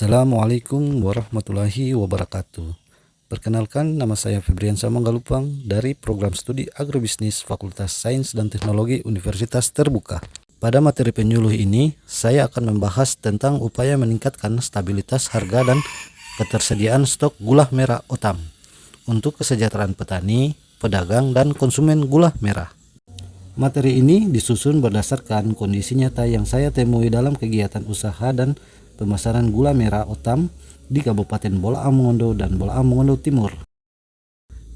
Assalamualaikum warahmatullahi wabarakatuh. Perkenalkan, nama saya Febriansa Manggalupang dari Program Studi Agrobisnis Fakultas Sains dan Teknologi Universitas Terbuka. Pada materi penyuluh ini, saya akan membahas tentang upaya meningkatkan stabilitas harga dan ketersediaan stok gula merah OTAM untuk kesejahteraan petani, pedagang, dan konsumen gula merah. Materi ini disusun berdasarkan kondisi nyata yang saya temui dalam kegiatan usaha dan pemasaran gula merah OTAM di Kabupaten Bolaang Mongondo dan Bolaang Mongondo Timur.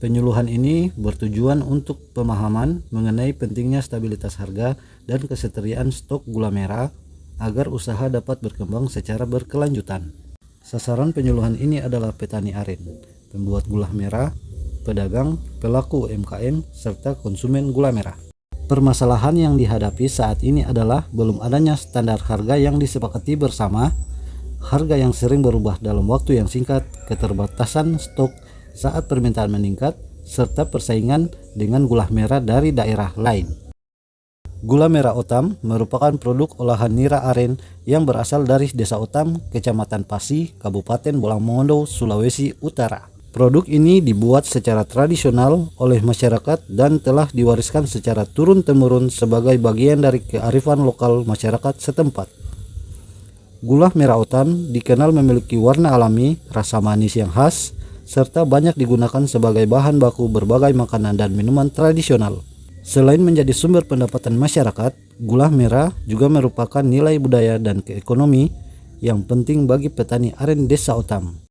Penyuluhan ini bertujuan untuk pemahaman mengenai pentingnya stabilitas harga dan ketersediaan stok gula merah agar usaha dapat berkembang secara berkelanjutan. Sasaran penyuluhan ini adalah petani aren, pembuat gula merah, pedagang, pelaku UMKM, serta konsumen gula merah. Permasalahan yang dihadapi saat ini adalah belum adanya standar harga yang disepakati bersama, harga yang sering berubah dalam waktu yang singkat, keterbatasan stok saat permintaan meningkat, serta persaingan dengan gula merah dari daerah lain. Gula merah OTAM merupakan produk olahan nira aren yang berasal dari Desa OTAM, Kecamatan Pasi, Kabupaten Bolaang Mongondo, Sulawesi Utara. Produk ini dibuat secara tradisional oleh masyarakat dan telah diwariskan secara turun-temurun sebagai bagian dari kearifan lokal masyarakat setempat. Gula merah OTAM dikenal memiliki warna alami, rasa manis yang khas, serta banyak digunakan sebagai bahan baku berbagai makanan dan minuman tradisional. Selain menjadi sumber pendapatan masyarakat, gula merah juga merupakan nilai budaya dan keekonomi yang penting bagi petani aren Desa OTAM.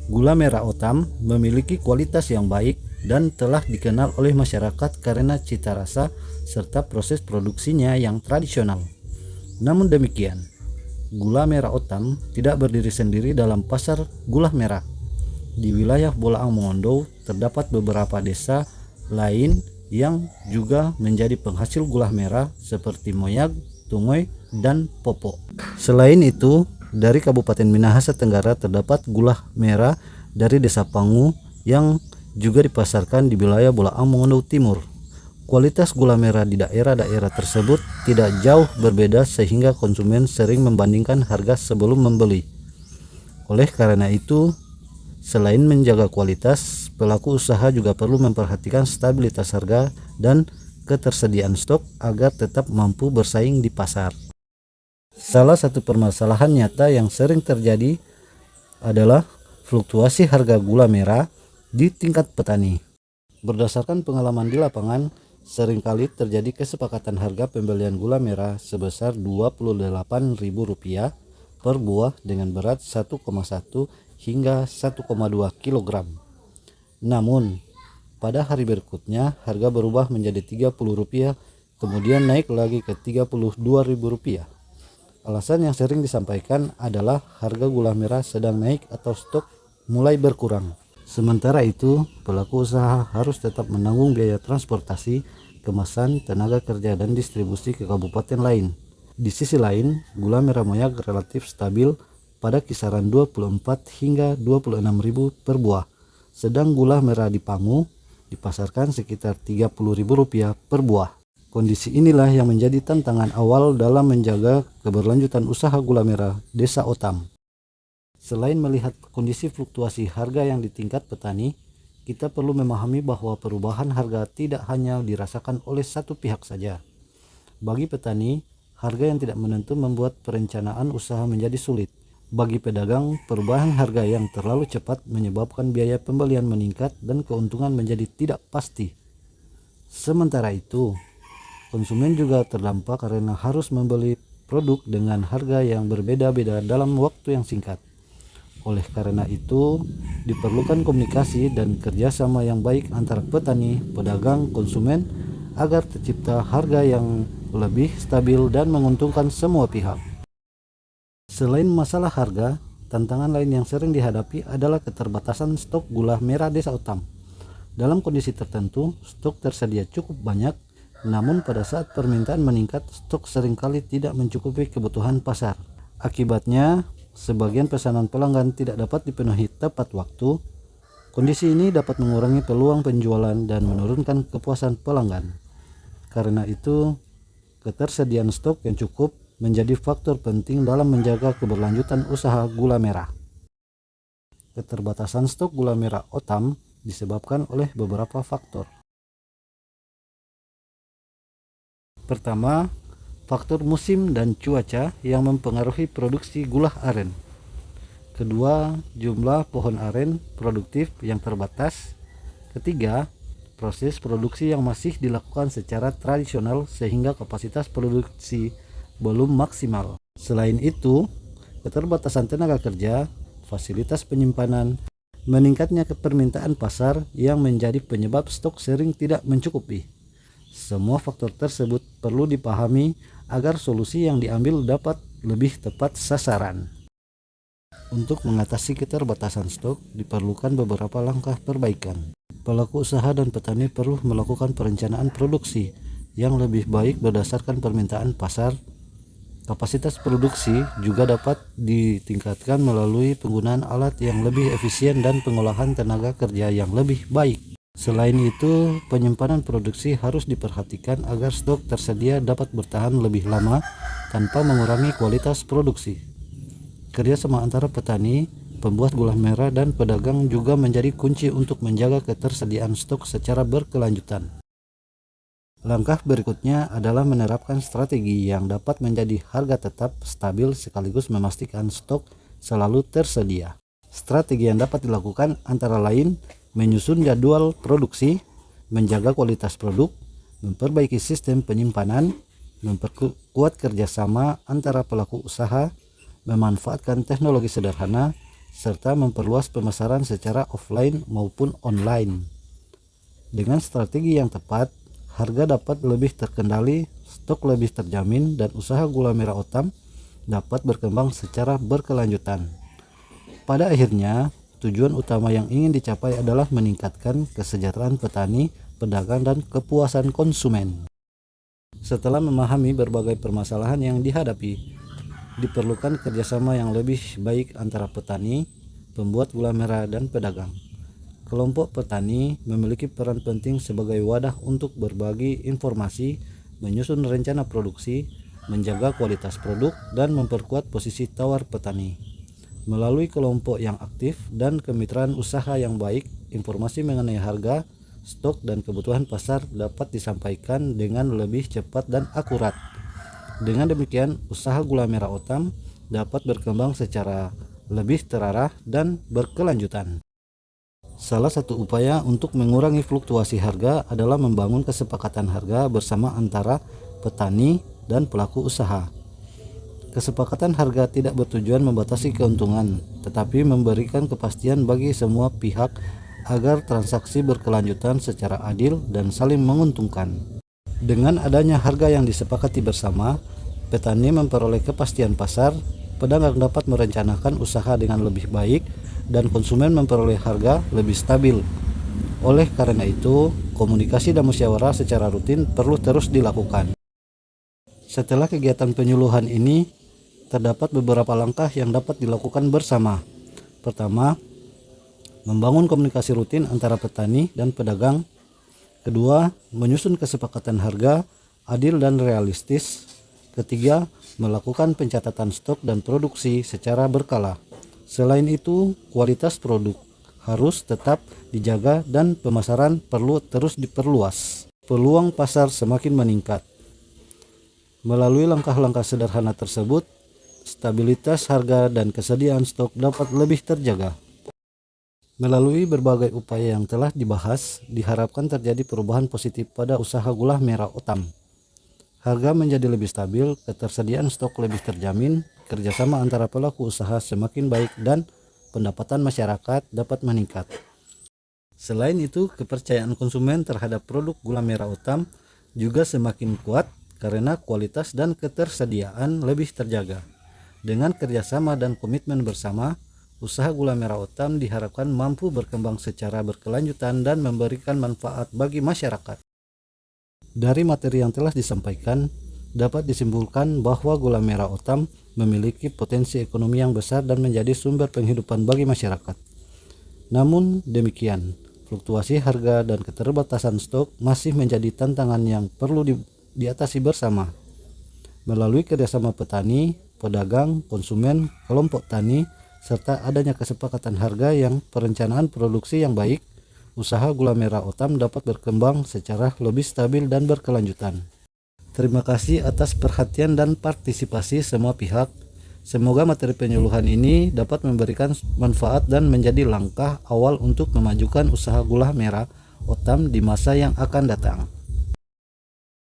Gula merah OTAM memiliki kualitas yang baik dan telah dikenal oleh masyarakat karena cita rasa serta proses produksinya yang tradisional. Namun demikian, gula merah OTAM tidak berdiri sendiri dalam pasar gula merah. Di wilayah Bolaang Mongondo terdapat beberapa desa lain yang juga menjadi penghasil gula merah seperti Moyag, Tungoy, dan Popo. Selain itu, dari Kabupaten Minahasa Tenggara terdapat gula merah dari Desa Pangu yang juga dipasarkan di wilayah Bolaang Mongondo Timur. Kualitas gula merah di daerah-daerah tersebut tidak jauh berbeda sehingga konsumen sering membandingkan harga sebelum membeli. Oleh karena itu, selain menjaga kualitas, pelaku usaha juga perlu memperhatikan stabilitas harga dan ketersediaan stok agar tetap mampu bersaing di pasar. Salah satu permasalahan nyata yang sering terjadi adalah fluktuasi harga gula merah di tingkat petani. Berdasarkan pengalaman di lapangan, seringkali terjadi kesepakatan harga pembelian gula merah sebesar Rp28.000 per buah dengan berat 1,1 hingga 1,2 kg. Namun, pada hari berikutnya harga berubah menjadi Rp30, kemudian naik lagi ke Rp32.000. Alasan yang sering disampaikan adalah harga gula merah sedang naik atau stok mulai berkurang. Sementara itu, pelaku usaha harus tetap menanggung biaya transportasi, kemasan, tenaga kerja, dan distribusi ke kabupaten lain. Di sisi lain, gula merah Moyag relatif stabil pada kisaran 24 hingga 26.000 per buah. Sedang gula merah di Pangu dipasarkan sekitar Rp30.000 per buah. Kondisi inilah yang menjadi tantangan awal dalam menjaga keberlanjutan usaha gula merah Desa OTAM. Selain melihat kondisi fluktuasi harga yang di tingkat petani, kita perlu memahami bahwa perubahan harga tidak hanya dirasakan oleh satu pihak saja. Bagi petani, harga yang tidak menentu membuat perencanaan usaha menjadi sulit. Bagi pedagang, perubahan harga yang terlalu cepat menyebabkan biaya pembelian meningkat dan keuntungan menjadi tidak pasti. Sementara itu, konsumen juga terdampak karena harus membeli produk dengan harga yang berbeda-beda dalam waktu yang singkat. Oleh karena itu, diperlukan komunikasi dan kerjasama yang baik antara petani, pedagang, konsumen agar tercipta harga yang lebih stabil dan menguntungkan semua pihak. Selain masalah harga, tantangan lain yang sering dihadapi adalah keterbatasan stok gula merah Desa OTAM. Dalam kondisi tertentu, stok tersedia cukup banyak, namun pada saat permintaan meningkat, stok seringkali tidak mencukupi kebutuhan pasar. Akibatnya, sebagian pesanan pelanggan tidak dapat dipenuhi tepat waktu. Kondisi ini dapat mengurangi peluang penjualan dan menurunkan kepuasan pelanggan. Karena itu, ketersediaan stok yang cukup menjadi faktor penting dalam menjaga keberlanjutan usaha gula merah. Keterbatasan stok gula merah OTAM disebabkan oleh beberapa faktor. Pertama, faktor musim dan cuaca yang mempengaruhi produksi gula aren. Kedua, jumlah pohon aren produktif yang terbatas. Ketiga, proses produksi yang masih dilakukan secara tradisional sehingga kapasitas produksi belum maksimal. Selain itu, keterbatasan tenaga kerja, fasilitas penyimpanan, meningkatnya permintaan pasar yang menjadi penyebab stok sering tidak mencukupi. Semua faktor tersebut perlu dipahami agar solusi yang diambil dapat lebih tepat sasaran. Untuk mengatasi keterbatasan stok, diperlukan beberapa langkah perbaikan. Pelaku usaha dan petani perlu melakukan perencanaan produksi yang lebih baik berdasarkan permintaan pasar. Kapasitas produksi juga dapat ditingkatkan melalui penggunaan alat yang lebih efisien dan pengolahan tenaga kerja yang lebih baik. Selain itu, penyimpanan produksi harus diperhatikan agar stok tersedia dapat bertahan lebih lama tanpa mengurangi kualitas produksi. Kerjasama antara petani, pembuat gula merah, dan pedagang juga menjadi kunci untuk menjaga ketersediaan stok secara berkelanjutan. Langkah berikutnya adalah menerapkan strategi yang dapat menjadi harga tetap stabil sekaligus memastikan stok selalu tersedia. Strategi yang dapat dilakukan antara lain menyusun jadwal produksi, menjaga kualitas produk, memperbaiki sistem penyimpanan, memperkuat kerjasama antara pelaku usaha, memanfaatkan teknologi sederhana, serta memperluas pemasaran secara offline maupun online. Dengan strategi yang tepat, harga dapat lebih terkendali, stok lebih terjamin, dan usaha gula merah OTAM dapat berkembang secara berkelanjutan. Pada akhirnya, tujuan utama yang ingin dicapai adalah meningkatkan kesejahteraan petani, pedagang, dan kepuasan konsumen. Setelah memahami berbagai permasalahan yang dihadapi, diperlukan kerjasama yang lebih baik antara petani, pembuat gula merah, dan pedagang. Kelompok petani memiliki peran penting sebagai wadah untuk berbagi informasi, menyusun rencana produksi, menjaga kualitas produk, dan memperkuat posisi tawar petani. Melalui kelompok yang aktif dan kemitraan usaha yang baik, informasi mengenai harga, stok, dan kebutuhan pasar dapat disampaikan dengan lebih cepat dan akurat. Dengan demikian, usaha gula merah OTAM dapat berkembang secara lebih terarah dan berkelanjutan. Salah satu upaya untuk mengurangi fluktuasi harga adalah membangun kesepakatan harga bersama antara petani dan pelaku usaha. Kesepakatan harga tidak bertujuan membatasi keuntungan, tetapi memberikan kepastian bagi semua pihak agar transaksi berkelanjutan secara adil dan saling menguntungkan. Dengan adanya harga yang disepakati bersama, petani memperoleh kepastian pasar, pedagang dapat merencanakan usaha dengan lebih baik, dan konsumen memperoleh harga lebih stabil. Oleh karena itu, komunikasi dan musyawarah secara rutin perlu terus dilakukan. Setelah kegiatan penyuluhan ini, terdapat beberapa langkah yang dapat dilakukan bersama. Pertama, membangun komunikasi rutin antara petani dan pedagang. Kedua, menyusun kesepakatan harga adil dan realistis. Ketiga, melakukan pencatatan stok dan produksi secara berkala. Selain itu, kualitas produk harus tetap dijaga dan pemasaran perlu terus diperluas. Peluang pasar semakin meningkat. Melalui langkah-langkah sederhana tersebut, stabilitas harga dan kesediaan stok dapat lebih terjaga. Melalui berbagai upaya yang telah dibahas, diharapkan terjadi perubahan positif pada usaha gula merah OTAM. Harga menjadi lebih stabil, ketersediaan stok lebih terjamin, kerjasama antara pelaku usaha semakin baik, dan pendapatan masyarakat dapat meningkat. Selain itu, kepercayaan konsumen terhadap produk gula merah OTAM juga semakin kuat karena kualitas dan ketersediaan lebih terjaga. Dengan kerjasama dan komitmen bersama, usaha gula merah OTAM diharapkan mampu berkembang secara berkelanjutan dan memberikan manfaat bagi masyarakat. Dari materi yang telah disampaikan, dapat disimpulkan bahwa gula merah OTAM memiliki potensi ekonomi yang besar dan menjadi sumber penghidupan bagi masyarakat. Namun demikian, fluktuasi harga dan keterbatasan stok masih menjadi tantangan yang perlu diatasi bersama. melalui kerjasama petani, pedagang, konsumen, kelompok tani, serta adanya kesepakatan harga yang perencanaan produksi yang baik, usaha gula merah Otam dapat berkembang secara lebih stabil dan berkelanjutan. Terima kasih atas perhatian dan partisipasi semua pihak. Semoga materi penyuluhan ini dapat memberikan manfaat dan menjadi langkah awal untuk memajukan usaha gula merah Otam di masa yang akan datang.